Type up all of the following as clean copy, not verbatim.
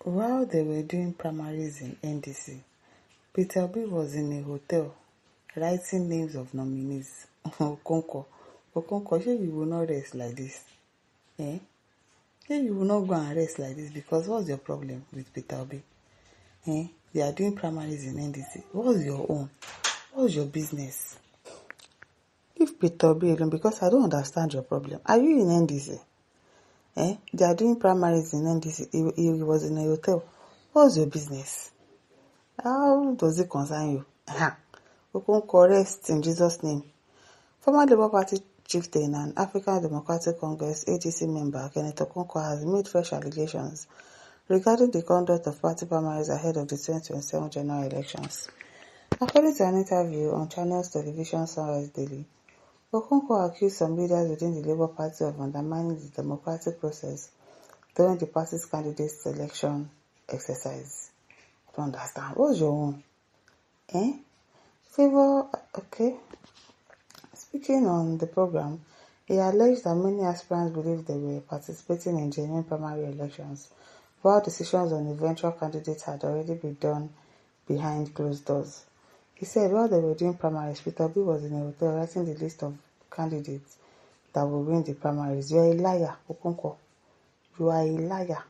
While they were doing primaries in NDC, Peter B was in a hotel writing names of nominees. Okonkwo, Okonkwo, you will not rest like this. Eh? You will not go and rest like this because what's your problem with Peter B? They are doing primaries in NDC. What's your own? What's your business? If Peter B alone, because I don't understand your problem. Are you in NDC? They are doing primaries in NDC. He was in a hotel. What's your business? How does it concern you? Okonkwo, rest in Jesus' name. Former Labour Party chieftain and African Democratic Congress ADC member Kenneth Okonkwo has made fresh allegations regarding the conduct of party primaries ahead of the 2027 general elections. According to an interview on Channels Television Sunrise Daily, Okonkwo accused some leaders within the Labour Party of undermining the democratic process during the party's candidate selection exercise. I don't understand. What's your own? Okay. Speaking on the program, he alleged that many aspirants believed they were participating in genuine primary elections, while decisions on eventual candidates had already been done behind closed doors. He said while they were doing primaries, Peter B was in a hotel writing the list of candidates that will win the primaries. You are a liar, Okonkwo. You are a liar.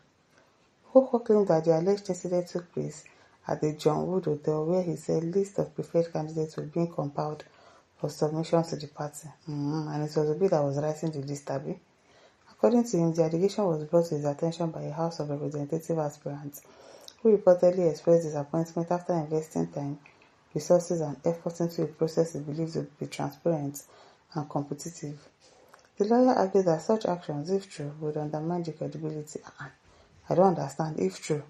Okonkwo claimed that the alleged incident took place at the John Wood Hotel, where he said list of preferred candidates were being compiled for submission to the party. And it was Obi that was writing the list, Abi. According to him, the allegation was brought to his attention by a House of Representative aspirant who reportedly expressed disappointment after investing time, resources, and effort into a process he believes would be transparent and competitive. The lawyer argued that such actions, if true, would undermine the credibility. I don't understand. If true,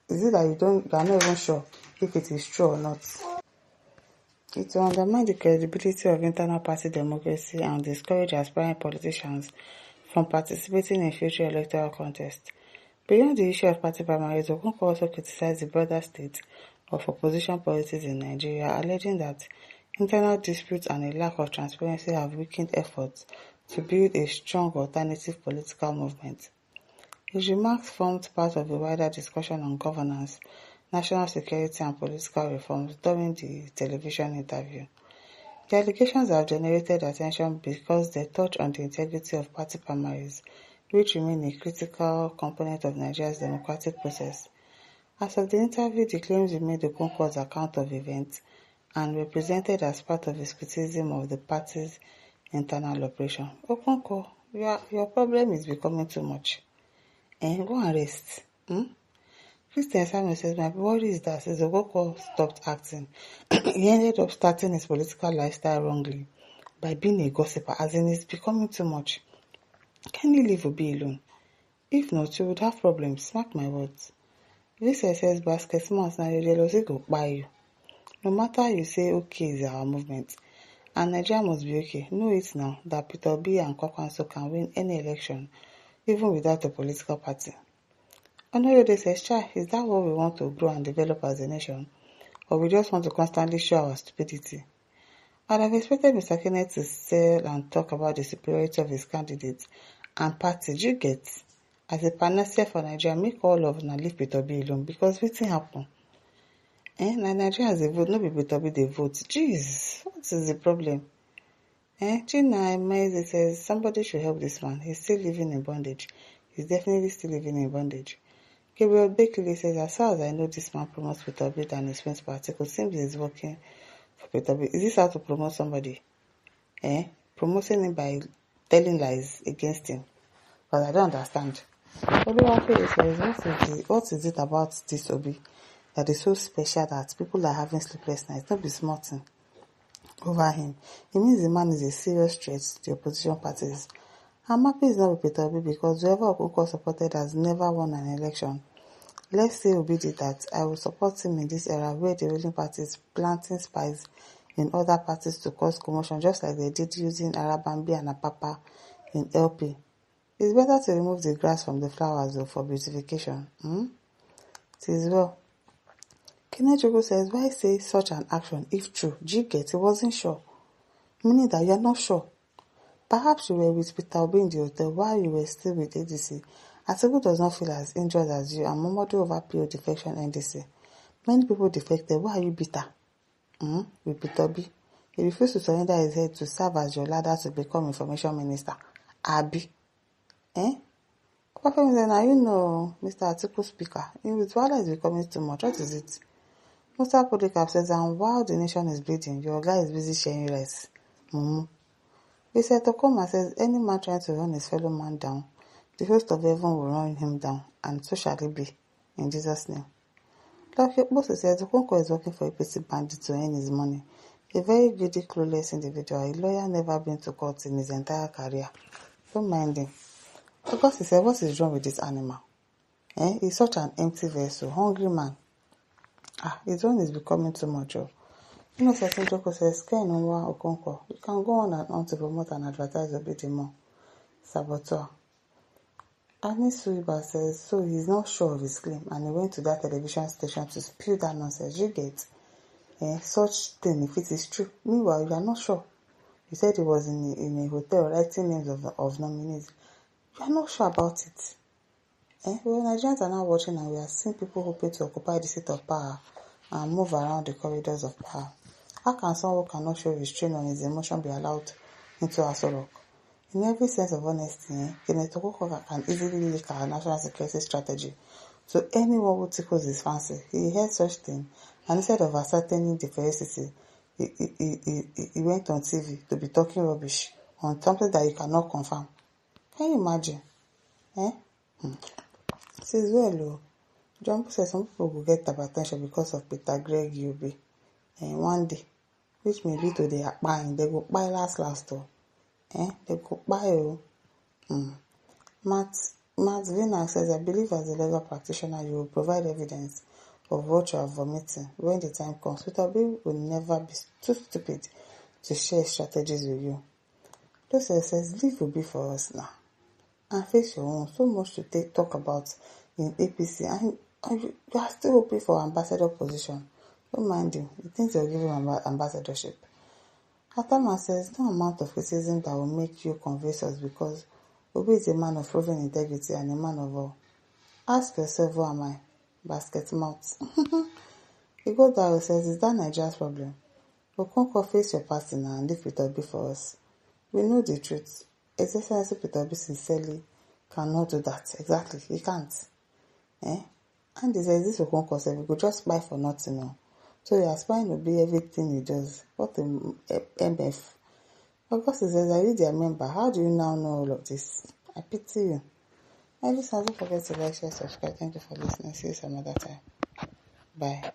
is it that you are not even sure if it is true or not? It will undermine the credibility of internal party democracy and discourage aspiring politicians from participating in future electoral contests. Beyond the issue of party primaries, Okonkwo also criticized the broader state of opposition politics in Nigeria, alleging that internal disputes and a lack of transparency have weakened efforts to build a strong alternative political movement. His remarks formed part of a wider discussion on governance, national security, and political reforms during the television interview. The allegations have generated attention because they touch on the integrity of party primaries, which remain a critical component of Nigeria's democratic process. As of the interview, the claims were made Okonkwo's account of events and represented as part of his criticism of the party's internal operation. Okonkwo, your problem is becoming too much. Go and rest. Christian Samuel says, my worry is that since Okonkwo stopped acting, he ended up starting his political lifestyle wrongly by being a gossiper, as in it's becoming too much. Can you leave Obi alone? If not, you would have problems, mark my words. This says basket months now your jealousy go buy you. No matter you say okay is our movement, and Nigeria must be okay, know it now that Peter B and Kwakwanso can win any election, even without a political party. Honorable says, is that what we want to grow and develop as a nation? Or we just want to constantly show our stupidity? I'd have expected Mr. Kenneth to sell and talk about the superiority of his candidates and party. You get, as a panacea for Nigeria, make all of na leave Peter B alone because wetin happen? Nigeria has a vote, no be Peter B they vote. Jeez, what is the problem? Gina Emezi says, somebody should help this man. He's still living in bondage. He's definitely still living in bondage. Gabriel Bakley says, as far as I know, this man promotes Peter B and his friends particle. Seems he's working for Peter B. Is this how to promote somebody? Promoting him by telling lies against him? But I don't understand. Oluwafe says, what is it about this Obi that is so special that people are having sleepless nights? Don't be smarting over him. It means the man is a serious threat to the opposition parties. I'm happy it's not with Peter Obi because whoever Okonkwo supported has never won an election. Let's say Obi did that. I will support him in this era where the ruling party is planting spies in other parties to cause commotion, just like they did using Arabambi and Apapa in LP. It's better to remove the grass from the flowers though for beautification. It is well. Kenneth Jogo says, why say such an action if true? G-Get, he wasn't sure. Meaning that you are not sure. Perhaps you were with Peter Obi in the hotel while you were still with ADC, Atiku does not feel as injured as you and Momodu over PO defection NDC. Many people defected. Why are you bitter? With Peter B. He refused to surrender his head to serve as your ladder to become information minister. Abi. Papa said, now you know, Mr. Atiku speaker, his wahala is becoming too much. What is it? Mr. Podikap says, and while the nation is bleeding, your guy is busy sharing rice. Mr. Tokoma says, any man trying to run his fellow man down, the host of heaven will run him down, and so shall it be, in Jesus' name. Dr. Bosu says, Okonkwo is working for a petty bandit to earn his money. A very greedy, clueless individual. A lawyer never been to court in his entire career. Don't mind him. Because he said, what is wrong with this animal? He's such an empty vessel, hungry man. His own is becoming too much. Certain Joko says, Kenwa Okonkwo, you can go on and on to promote and advertise Obedimo. Saboteur. Anis Suiba says, so he's not sure of his claim and he went to that television station to spew that nonsense. You get such thing if it is true. Meanwhile, you are not sure. You said he was in a hotel writing names of nominees. You are not sure about it. Well, Nigerians are now watching and we are seeing people hoping to occupy the seat of power and move around the corridors of power. How can someone who cannot show restraint on his emotion be allowed into Aso Rock? In every sense of honesty, Kenneth Okonkwo can easily leak our national security strategy to anyone who tickles his fancy. He heard such thing, and instead of ascertaining the veracity, he went on TV to be talking rubbish on something that you cannot confirm. Can you imagine? Says, well, John says some people will get hypertension because of Peter Greg Yobe. One day, which may lead to their buying. They go buy last though. They go buy. Matt Vina says, I believe as a legal practitioner, you will provide evidence of what you are vomiting when the time comes. Peter B will never be too stupid to share strategies with you. Those says, leave will be for us now. And face your own. So much to talk about in APC. And you are still hoping for ambassador position. Don't mind him. He thinks you're giving him ambassadorship. Atama says, no amount of criticism that will make you convince us because Obi is a man of proven integrity and a man of all. Ask yourself, who am I? Basket mouth. Igbo Daro says, is that Nigeria's problem? Okonkwo, face your party now and leave Peter B for us. We know the truth. Excellency Peter B sincerely cannot do that. Exactly. He can't. And he says, this Okonkwo said, we could just buy for nothing now. So you are spying to be everything he does. What a MF. Of course, he says, are you their member? How do you now know all of this? I pity you. I just don't forget to like, share, subscribe. Thank you for listening. See you some other time. Bye.